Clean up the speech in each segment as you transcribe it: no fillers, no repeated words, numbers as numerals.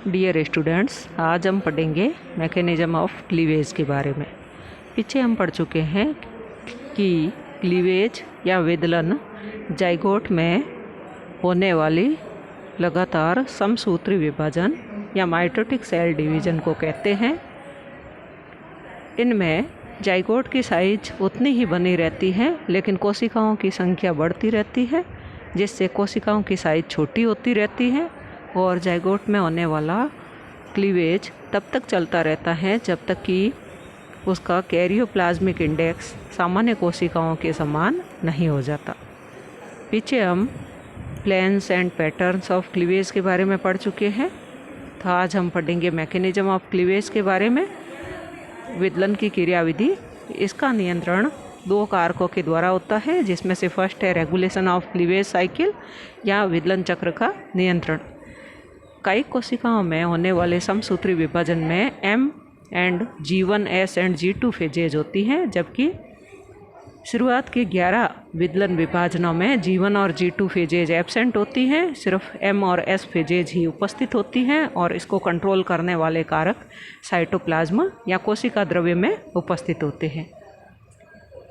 Dear students, आज हम पढ़ेंगे मैकेनिज्म ऑफ क्लीवेज के बारे में। पीछे हम पढ़ चुके हैं कि क्लीवेज या विदलन जाइगोट में होने वाली लगातार समसूत्री विभाजन या माइटोटिक सेल डिवीजन को कहते हैं। इनमें जाइगोट की साइज उतनी ही बनी रहती है, लेकिन कोशिकाओं की संख्या बढ़ती रहती है, जिससे कोशिकाओं की साइज छोटी होती रहती है। और जाइगोट में होने वाला क्लीवेज तब तक चलता रहता है जब तक कि उसका कैरियोप्लाज्मिक इंडेक्स सामान्य कोशिकाओं के समान नहीं हो जाता। पीछे हम planes and patterns of cleavage के बारे में पढ़ चुके हैं, तो आज हम पढ़ेंगे मैकेनिज्म ऑफ क्लीवेज के बारे में। विदलन की क्रियाविधि, इसका नियंत्रण दो कारकों के द्वारा होता है, जिसमें से फर्स्ट है रेगुलेशन ऑफ क्लीवेज साइकिल या विदलन चक्र का नियंत्रण। कायिक कोशिकाओं में होने वाले समसूत्री विभाजन में M and G1, S and G2 phases होती हैं, जबकि शुरुआत के 11 विदलन विभाजनों में G1 और G2 फेजेज एब्सेंट होती हैं, सिर्फ M और S फेजेज ही उपस्थित होती हैं। और इसको कंट्रोल करने वाले कारक साइटोप्लाज्म या कोशिका द्रव्य में उपस्थित होते हैं।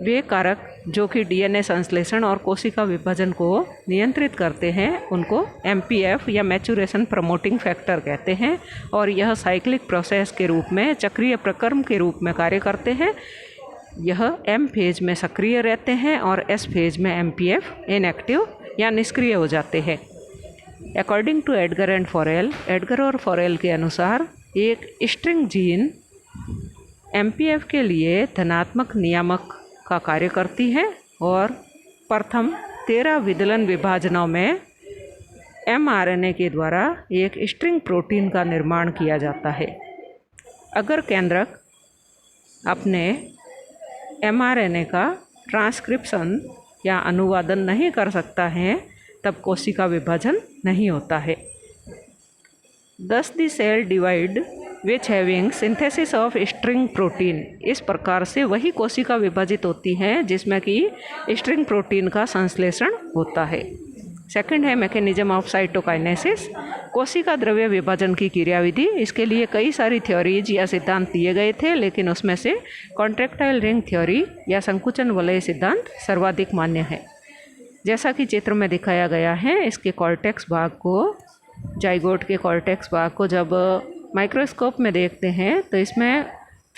वे कारक जो कि डीएनए संश्लेषण और कोशिका विभाजन को नियंत्रित करते हैं, उनको MPF या मैचुरेशन प्रमोटिंग फैक्टर कहते हैं। और यह साइक्लिक प्रोसेस के रूप में, चक्रीय प्रक्रम के रूप में कार्य करते हैं। यह M फेज में सक्रिय रहते हैं और S फेज में MPF इनएक्टिव या निष्क्रिय हो जाते हैं। According to Edgar and Farrell, Edgar और फॉरेल के अनुसार एक स्ट्रिंग जीन MPF के लिए धनात्मक नियामक का कार्य करती है और प्रथम 13 विदलन विभाजनों में mRNA के द्वारा एक स्ट्रिंग प्रोटीन का निर्माण किया जाता है। अगर केंद्रक अपने mRNA का ट्रांसक्रिप्शन या अनुवादन नहीं कर सकता है, तब कोशिका विभाजन नहीं होता है। Thus the cell divide which having synthesis of string protein, इस प्रकार से वही कोशिका विभाजित होती है जिसमें कि स्ट्रिंग प्रोटीन का संश्लेषण होता है। सेकंड है मैकेनिज्म ऑफ साइटोकाइनेसिस, कोशिका द्रव्य विभाजन की क्रियाविधि। इसके लिए कई सारी थ्योरीज या सिद्धांत दिए गए थे, लेकिन उसमें से कॉन्ट्रैक्टाइल रिंग थ्योरी या संकुचन वलय सिद्धांत सर्वाधिक मान्य है। जैसा कि चित्र में दिखाया गया है, इसके कॉर्टेक्स भाग को, जाइगोट के कॉर्टेक्स भाग को जब माइक्रोस्कोप में देखते हैं तो इसमें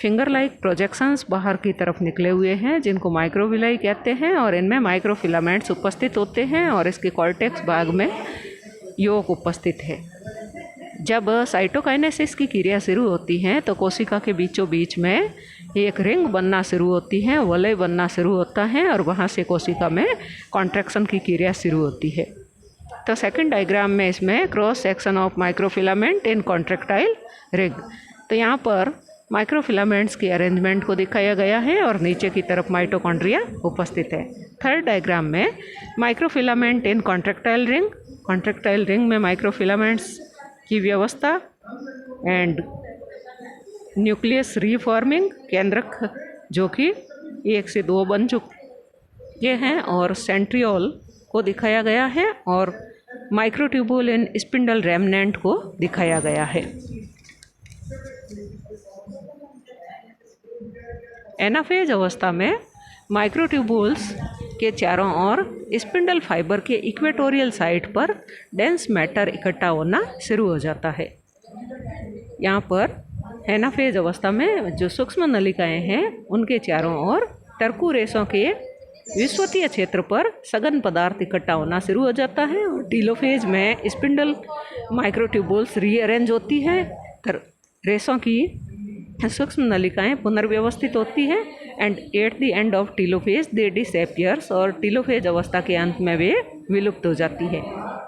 फिंगर लाइक प्रोजेक्शंस बाहर की तरफ निकले हुए हैं, जिनको माइक्रोविलाई कहते हैं। और इनमें माइक्रोफिलामेंट्स उपस्थित होते हैं और इसके कॉर्टेक्स भाग में यौक उपस्थित है। जब साइटोकाइनेसिस की क्रिया शुरू होती है तो कोशिका के बीचों बीच में एक रिंग बनना शुरू होती है, वलय बनना शुरू होता है, और वहाँ से कोशिका में कॉन्ट्रैक्शन की क्रिया शुरू होती है। तो सेकंड डायग्राम में इसमें cross section of microfilament in contractile ring, तो यहाँ पर माइक्रोफिलामेंट्स के अरेंजमेंट को दिखाया गया है और नीचे की तरफ माइटोकॉन्ड्रिया उपस्थित है। थर्ड डायग्राम में माइक्रोफिलामेंट इन कॉन्ट्रैक्टाइल रिंग, कॉन्ट्रैक्टाइल रिंग में माइक्रोफिलामेंट्स की व्यवस्था एंड न्यूक्लियस रीफॉर्मिंग, केंद्रक जो कि 1 से 2 बन चुके हैं, और सेंट्रियोल को दिखाया गया है, और माइक्रोट्यूबुल इन स्पिंडल रेमनेंट को दिखाया गया है। एनाफेज अवस्था में माइक्रोट्यूबुल्स के चारों ओर स्पिंडल फाइबर के इक्वेटोरियल साइड पर डेंस मैटर इकट्ठा होना शुरू हो जाता है। यहाँ पर एनाफेज अवस्था में जो सूक्ष्म नलिकाएं हैं, उनके चारों ओर टर्कू रेशों के विश्वतीय क्षेत्र पर सघन पदार्थ इकट्ठा होना शुरू हो जाता है। और टीलोफेज में स्पिंडल माइक्रोट्यूबुल्स रीअरेंज होती है, रेशों की सूक्ष्म नलिकाएं पुनर्व्यवस्थित होती हैं, and at the end of telophase they disappears, और टीलोफेज अवस्था के अंत में वे विलुप्त हो जाती है।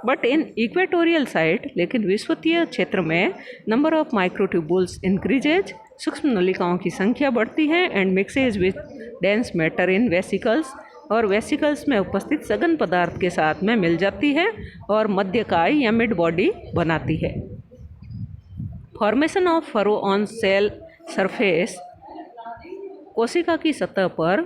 बट इन इक्वेटोरियल साइड, लेकिन विश्वतीय क्षेत्र में नंबर ऑफ माइक्रोट्यूबुल्स इंक्रीजेज, सूक्ष्म नलिकाओं की संख्या बढ़ती है, and mixes with dense matter in vesicles, और वेसिकल्स में उपस्थित सघन पदार्थ के साथ में मिल जाती है और मध्यकाय या मिड बॉडी बनाती है। Formation of furrow on cell surface, कोशिका की सतह पर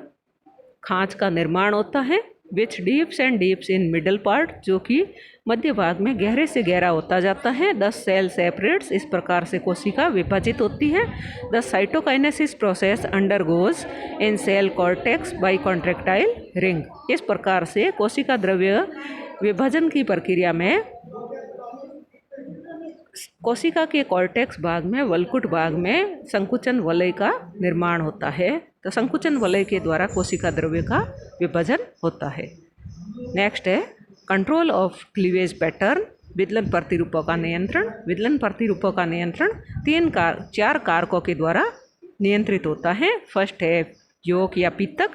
खांच का निर्माण होता है which dips and dips in middle part, जो कि मध्य भाग में गहरे से गहरा होता जाता है। 10 सेल सेपरेट्स, इस प्रकार से कोशिका विभाजित होती है। The cytokinesis process undergoes in cell cortex by contractile ring. इस प्रकार से कोशिका द्रव्य विभाजन की प्रक्रिया में कोशिका के कॉर्टेक्स भाग में, वल्कुट भाग में संकुचन वलय का निर्माण होता है। तो संकुचन वलय के द्वारा कोशिका द्रव्य का विभाजन होता है। नेक्स्ट है कंट्रोल ऑफ क्लीवेज पैटर्न, विदलन प्रतिरूपों का नियंत्रण। विदलन प्रतिरूपों का नियंत्रण 4 कारकों के द्वारा नियंत्रित होता है। फर्स्ट है योग या पीतक,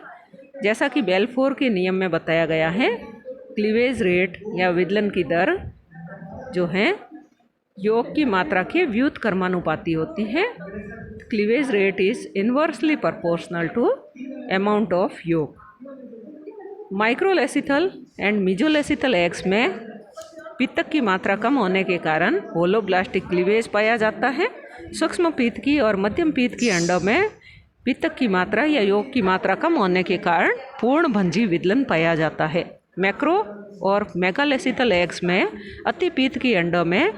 जैसा कि बेल्फोर के नियम में बताया गया है। क्लीवेज रेट या विदलन की दर जो है योग की मात्रा के व्युत कर्मानुपाती होती है। Cleavage rate is inversely proportional to amount of yolk. Microlecithal and mesolecithal eggs में पित्तक की मात्रा कम होने के कारण होलोब्लास्टिक क्लीवेज पाया जाता है। सूक्ष्म पीतकी और मध्यम पीतकी अंडों में पित्तक की मात्रा या योग की मात्रा कम होने के कारण पूर्ण भंजी विदलन पाया जाता है। मैक्रो और मेगालेसिथल एग्स में अति पीतकी अंडों में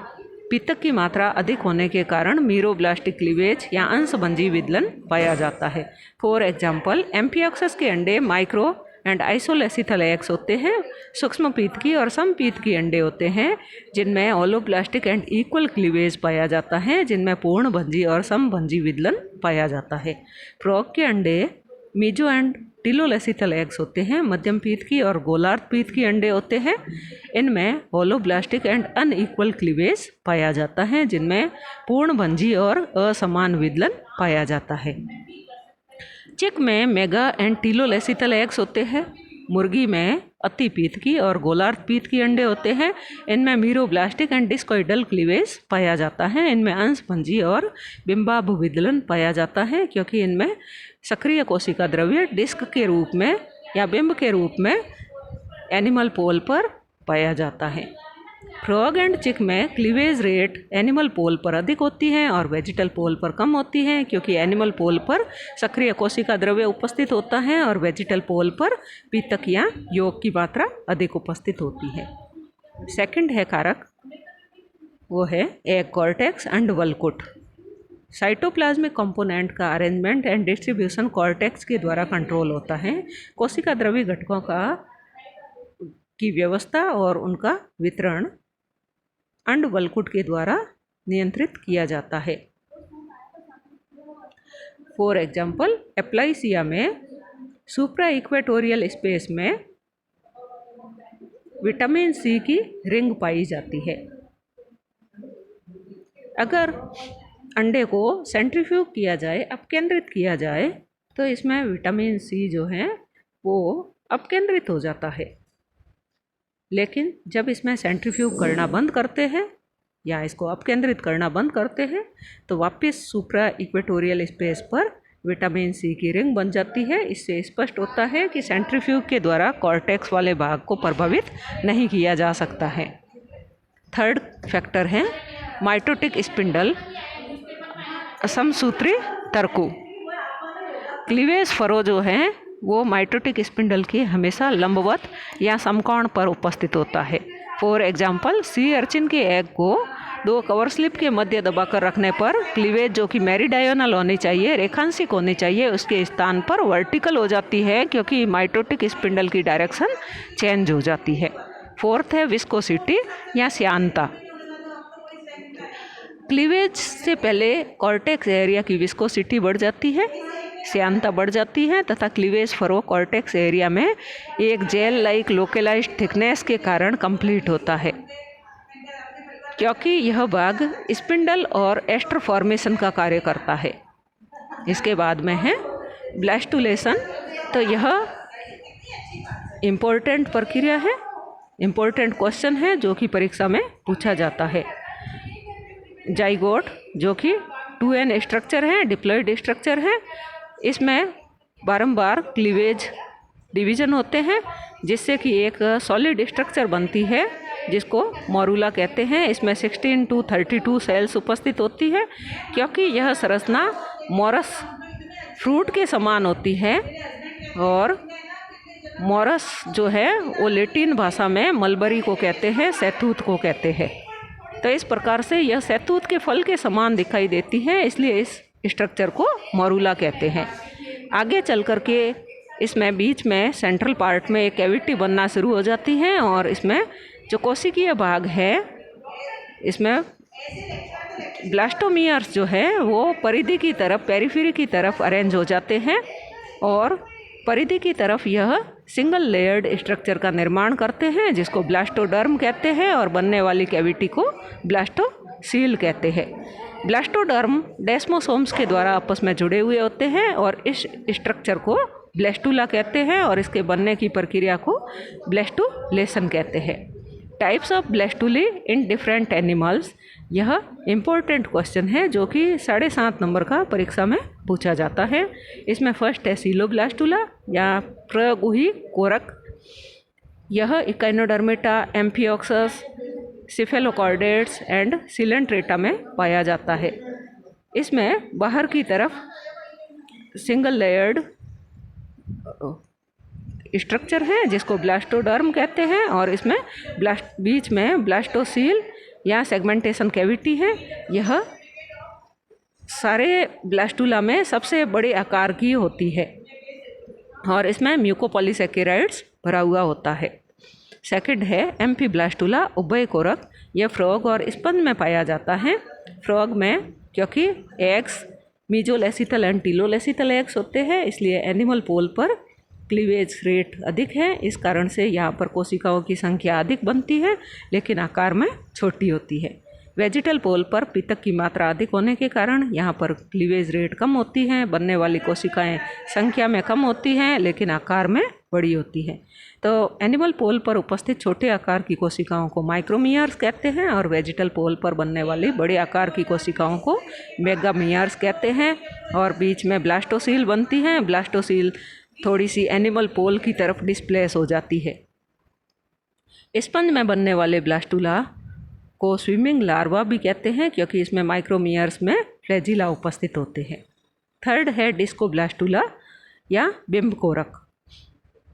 पित्तक की मात्रा अधिक होने के कारण मीरोब्लास्टिक क्लीवेज या अंशभंजी विदलन पाया जाता है। फॉर एग्जाम्पल एम्फियोक्सस के अंडे माइक्रो एंड आइसोलेसिथल एग्स होते हैं। सूक्ष्म पीतकी और समपीतकी अंडे होते हैं जिनमें होलोब्लास्टिक एंड इक्वल क्लीवेज पाया जाता है, जिनमें पूर्ण भंजी और समभंजी विदलन पाया जाता है। फ्रॉग के अंडे मीजो एंड टिलोलेसिथल एग्स होते हैं। मध्यम पीतकी और गोलार्ध पीतकी अंडे होते हैं। इनमें होलोब्लास्टिक एंड अनइक्वल क्लीवेज पाया जाता है, जिनमें पूर्ण भंजी और असमान विदलन पाया जाता है। चिक में मेगा एंड टिलोलेसिथल एग्स होते हैं। मुर्गी में अति पीतकी और गोलार्ध पीतकी अंडे होते हैं। इनमें मीरोब्लास्टिक एंड डिस्कोइडल क्लीवेज पाया जाता है। इनमें अंशभंजी और बिंबाभ विदलन पाया जाता है, क्योंकि इनमें सक्रिय कोशिका द्रव्य डिस्क के रूप में या बिंब के रूप में एनिमल पोल पर पाया जाता है। फ्रॉग एंड चिक में क्लीवेज रेट एनिमल पोल पर अधिक होती है और वेजिटल पोल पर कम होती है, क्योंकि एनिमल पोल पर सक्रिय कोशिका द्रव्य उपस्थित होता है और वेजिटल पोल पर पीतक या योग की मात्रा अधिक उपस्थित होती है। सेकंड है कारक, वो है एग कॉर्टेक्स एंड वल्कुट। साइटोप्लाज्मिक कंपोनेंट का अरेंजमेंट एंड डिस्ट्रीब्यूशन कॉर्टेक्स के द्वारा कंट्रोल होता है। कोशिका द्रव्य घटकों की व्यवस्था और उनका वितरण अंड वल्कुट के द्वारा नियंत्रित किया जाता है। फॉर एग्जाम्पल एप्लाइसिया में सुप्रा इक्वेटोरियल स्पेस में विटामिन सी की रिंग पाई जाती है। अगर अंडे को सेंट्रीफ्यूग किया जाए, अपकेंद्रित किया जाए, तो इसमें विटामिन सी जो है वो अपकेंद्रित हो जाता है। लेकिन जब इसमें सेंट्रीफ्यूग करना बंद करते हैं या इसको अपकेंद्रित करना बंद करते हैं तो वापस सुप्रा इक्वेटोरियल स्पेस पर विटामिन सी की रिंग बन जाती है। इससे स्पष्ट होता है कि सेंट्रीफ्यूग के द्वारा कॉर्टेक्स वाले भाग को प्रभावित नहीं किया जा सकता है। थर्ड फैक्टर है माइटोटिक स्पिंडल असमसूत्री तर्कु। क्लीवेज फरो जो है वो माइटोटिक स्पिंडल के हमेशा लंबवत या समकोण पर उपस्थित होता है। फॉर एग्जाम्पल सी अर्चिन के एग को 2 कवर स्लिप के मध्य दबाकर रखने पर क्लीवेज जो कि मेरीडायोनल होनी चाहिए, रेखांशिक होनी चाहिए, उसके स्थान पर वर्टिकल हो जाती है, क्योंकि माइटोटिक स्पिंडल की डायरेक्शन चेंज हो जाती है। फोर्थ है विस्कोसिटी या श्यानता। क्लीवेज से पहले कॉर्टेक्स एरिया की विस्कोसिटी बढ़ जाती है, श्यानता बढ़ जाती है तथा क्लीवेज फरो कॉर्टेक्स एरिया में एक जेल लाइक लोकेलाइज्ड थिकनेस के कारण कंप्लीट होता है, क्योंकि यह भाग स्पिंडल और एस्टर फॉर्मेशन का कार्य करता है। इसके बाद में है ब्लास्टुलेशन। तो यह इम्पोर्टेंट प्रक्रिया है, इम्पोर्टेंट क्वेश्चन है जो कि परीक्षा में पूछा जाता है। जाइगोट जो कि 2n स्ट्रक्चर है, डिप्लॉयड स्ट्रक्चर है, इसमें बारंबार क्लीवेज डिवीजन होते हैं जिससे कि एक सॉलिड स्ट्रक्चर बनती है जिसको मोरूला कहते हैं। इसमें 16 to 32 सेल्स उपस्थित होती है, क्योंकि यह संरचना मोरस फ्रूट के समान होती है और मोरस जो है वो लैटिन भाषा में मलबरी को कहते हैं, शहतूत को कहते हैं। तो इस प्रकार से यह शहतूत के फल के समान दिखाई देती है, इसलिए इस स्ट्रक्चर को मोरूला कहते हैं। आगे चल कर के इसमें बीच में सेंट्रल पार्ट में एक कैविटी बनना शुरू हो जाती है और इसमें जो कोशिकीय भाग है इसमें ब्लास्टोमियर्स जो है वो परिधि की तरफ, पेरिफेरी की तरफ अरेंज हो जाते हैं और परिधि की तरफ यह सिंगल लेयर्ड स्ट्रक्चर का निर्माण करते हैं जिसको ब्लास्टोडर्म कहते हैं और बनने वाली कैविटी को ब्लास्टोसील कहते हैं। ब्लास्टोडर्म डेस्मोसोम्स के द्वारा आपस में जुड़े हुए होते हैं और इस स्ट्रक्चर को ब्लास्टुला कहते हैं और इसके बनने की प्रक्रिया को ब्लास्टुलेशन कहते हैं। Types of blastulae in different animals, यह इम्पोर्टेंट क्वेश्चन है जो कि 7.5 नंबर का परीक्षा में पूछा जाता है। इसमें फर्स्ट है सीलोब्लास्टुला या प्रगुही कोरक। यह Echinodermata, amphioxus, cephalochordates and Coelenterata में पाया जाता है। इसमें बाहर की तरफ सिंगल लेयर्ड स्ट्रक्चर है जिसको ब्लास्टोडर्म कहते हैं और इसमें बीच में ब्लास्टोसील या सेगमेंटेशन कैविटी है। यह सारे ब्लास्टुला में सबसे बड़े आकार की होती है और इसमें म्यूकोपॉलीसैकेराइड्स भरा हुआ होता है। सेकंड है एम्फीब्लास्टुला उभयकोरक। यह फ्रॉग और स्पंज में पाया जाता है। फ्रॉग में क्योंकि एग्स मीजोलेसिथल एंड टीलोलेसिथल एग्स होते हैं इसलिए एनिमल पोल पर क्लीवेज रेट अधिक है, इस कारण से यहाँ पर कोशिकाओं की संख्या अधिक बनती है लेकिन आकार में छोटी होती है। वेजिटल पोल पर पितक की मात्रा अधिक होने के कारण यहाँ पर क्लीवेज रेट कम होती है, बनने वाली कोशिकाएं संख्या में कम होती हैं लेकिन आकार में बड़ी होती है। तो एनिमल पोल पर उपस्थित छोटे आकार की कोशिकाओं को माइक्रोमियर्स कहते हैं और वेजिटल पोल पर बनने वाली बड़े आकार की कोशिकाओं को मेगामियर्स कहते हैं और बीच में ब्लास्टोसील बनती हैं। ब्लास्टोसील थोड़ी सी एनिमल पोल की तरफ डिस्प्लेस हो जाती है। स्पंज में बनने वाले ब्लास्टुला को स्विमिंग लार्वा भी कहते हैं क्योंकि इसमें माइक्रोमियर्स में फ्लैजिला उपस्थित होते हैं। थर्ड है डिस्कोब्लास्टुला या बिंबकोरक।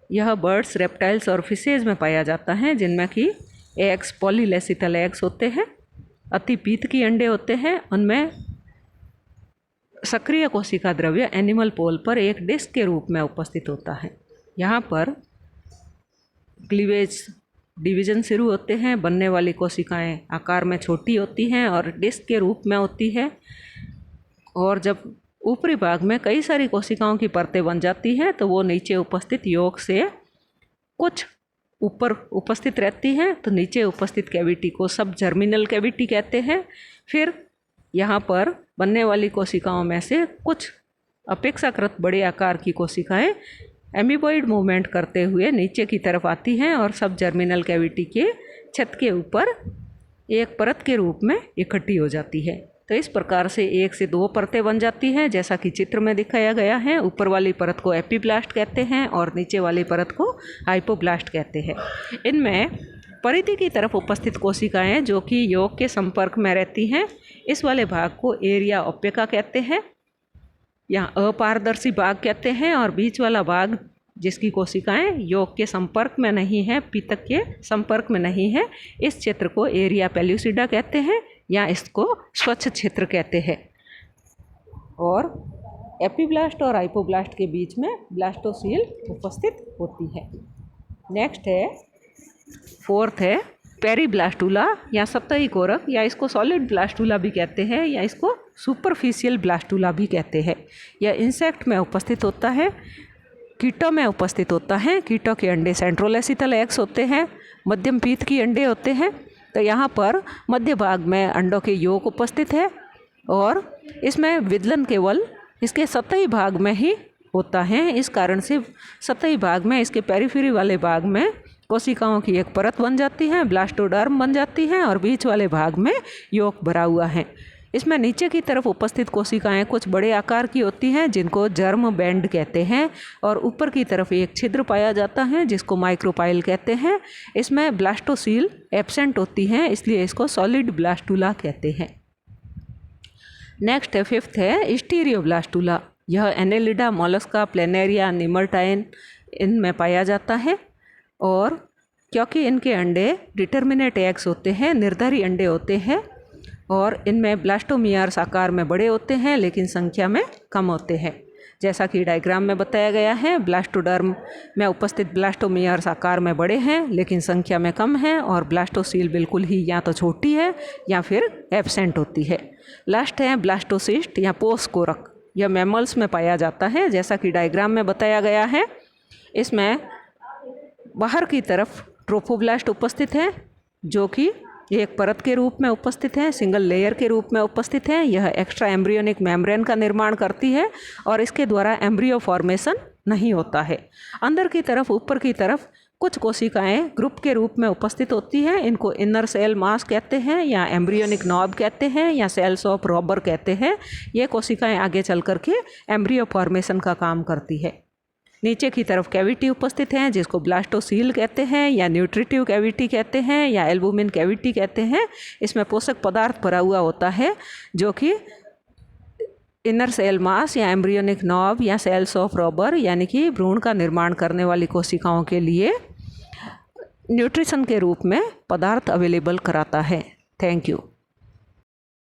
यह बर्ड्स, रेप्टाइल्स और फिशेज में पाया जाता है जिनमें कि एग्स पॉलीलेसिथल एग्स होते हैं, अति पीत की अंडे होते हैं। उनमें सक्रिय कोशिका द्रव्य एनिमल पोल पर एक डिस्क के रूप में उपस्थित होता है। यहाँ पर क्लीवेज डिवीजन शुरू होते हैं, बनने वाली कोशिकाएं आकार में छोटी होती हैं और डिस्क के रूप में होती है और जब ऊपरी भाग में कई सारी कोशिकाओं की परतें बन जाती हैं तो वो नीचे उपस्थित यॉर्क से कुछ ऊपर उपस्थित रहती हैं, तो नीचे उपस्थित कैविटी को सब जर्मिनल कैविटी कहते हैं। फिर यहाँ पर बनने वाली कोशिकाओं में से कुछ अपेक्षाकृत बड़े आकार की कोशिकाएं एमीबॉइड मूवमेंट करते हुए नीचे की तरफ आती हैं और सब जर्मिनल कैविटी के छत के ऊपर एक परत के रूप में इकट्ठी हो जाती है। तो इस प्रकार से 1 से 2 परतें बन जाती हैं जैसा कि चित्र में दिखाया गया है। ऊपर वाली परत को एपीब्लास्ट कहते हैं और नीचे वाली परत को हाइपोब्लास्ट कहते हैं। इनमें परिधि की तरफ उपस्थित कोशिकाएं जो कि यॉर्क के संपर्क में रहती हैं, इस वाले भाग को एरिया ओपेका कहते हैं या अपारदर्शी भाग कहते हैं और बीच वाला भाग जिसकी कोशिकाएं यॉर्क के संपर्क में नहीं है, पितक के संपर्क में नहीं है, इस क्षेत्र को एरिया पेल्यूसिडा कहते हैं या इसको स्वच्छ क्षेत्र कहते हैं। और एपीब्लास्ट और हाइपोब्लास्ट के बीच में ब्लास्टोसील उपस्थित होती है। नेक्स्ट है, फोर्थ है पेरीब्लास्टुला या सतही कोरक या इसको सॉलिड ब्लास्टुला भी कहते हैं या इसको सुपरफिशियल ब्लास्टुला भी कहते हैं। यह इंसेक्ट में उपस्थित होता है, कीटों में उपस्थित होता है। कीटों के अंडे सेंट्रोलेसिथल एग्स होते हैं, मध्यम पीत की अंडे होते हैं। तो यहाँ पर मध्य भाग में अंडों के यौक उपस्थित है और इसमें विदलन केवल इसके सतही भाग में ही होता है। इस कारण से सतही भाग में इसके पेरिफेरी वाले भाग में कोशिकाओं की एक परत बन जाती है, ब्लास्टोडर्म बन जाती है और बीच वाले भाग में यौक भरा हुआ है। इसमें नीचे की तरफ उपस्थित कोशिकाएं कुछ बड़े आकार की होती हैं जिनको जर्म बैंड कहते हैं और ऊपर की तरफ एक छिद्र पाया जाता है जिसको माइक्रोपाइल कहते हैं। इसमें ब्लास्टोसील एब्सेंट होती हैं इसलिए इसको सॉलिड ब्लास्टुला कहते हैं। नेक्स्ट है, फिफ्थ है स्टीरियोब्लास्टुला। यह एनेलिडा, मोलस्का, प्लेनेरिया, निमरटाइन इनमें पाया जाता है। और क्योंकि इनके अंडे डिटर्मिनेट एग्स होते हैं, निर्धारी अंडे होते हैं, और इनमें ब्लास्टोमियार्स आकार में बड़े होते हैं लेकिन संख्या में कम होते हैं। जैसा कि डायग्राम में बताया गया है, ब्लास्टोडर्म में उपस्थित ब्लास्टोमियार्स आकार में बड़े हैं लेकिन संख्या में कम हैं, और ब्लास्टोसील बिल्कुल ही या तो छोटी है या फिर एब्सेंट होती है। लास्ट है ब्लास्टोसिस्ट या पोस्कोरक। यह मैमल्स में पाया जाता है, जैसा कि डायग्राम में बताया गया है। इसमें बाहर की तरफ ट्रोफोब्लास्ट उपस्थित है, जो कि एक परत के रूप में उपस्थित है, सिंगल लेयर के रूप में उपस्थित है। यह एक्स्ट्रा एम्ब्रियोनिक मेम्ब्रेन का निर्माण करती है और इसके द्वारा एम्ब्रियो फॉर्मेशन नहीं होता है। अंदर की तरफ, ऊपर की तरफ कुछ कोशिकाएं ग्रुप के रूप में उपस्थित होती हैं। इनको इनर सेल मास कहते हैं या एम्ब्रियोनिक नॉब कहते हैं या सेल्स ऑफ रॉबर कहते हैं। ये कोशिकाएं आगे चल करके एम्ब्रियो फॉर्मेशन का काम करती है। नीचे की तरफ कैविटी उपस्थित है जिसको ब्लास्टोसील कहते हैं या न्यूट्रिटिव कैविटी कहते हैं या एल्बुमिन कैविटी कहते हैं। इसमें पोषक पदार्थ भरा हुआ होता है जो कि इनर सेल मास या एम्ब्रियोनिक नॉब या सेल्स ऑफ रॉबर यानी कि भ्रूण का निर्माण करने वाली कोशिकाओं के लिए न्यूट्रिशन के रूप में पदार्थ अवेलेबल कराता है। Thank you.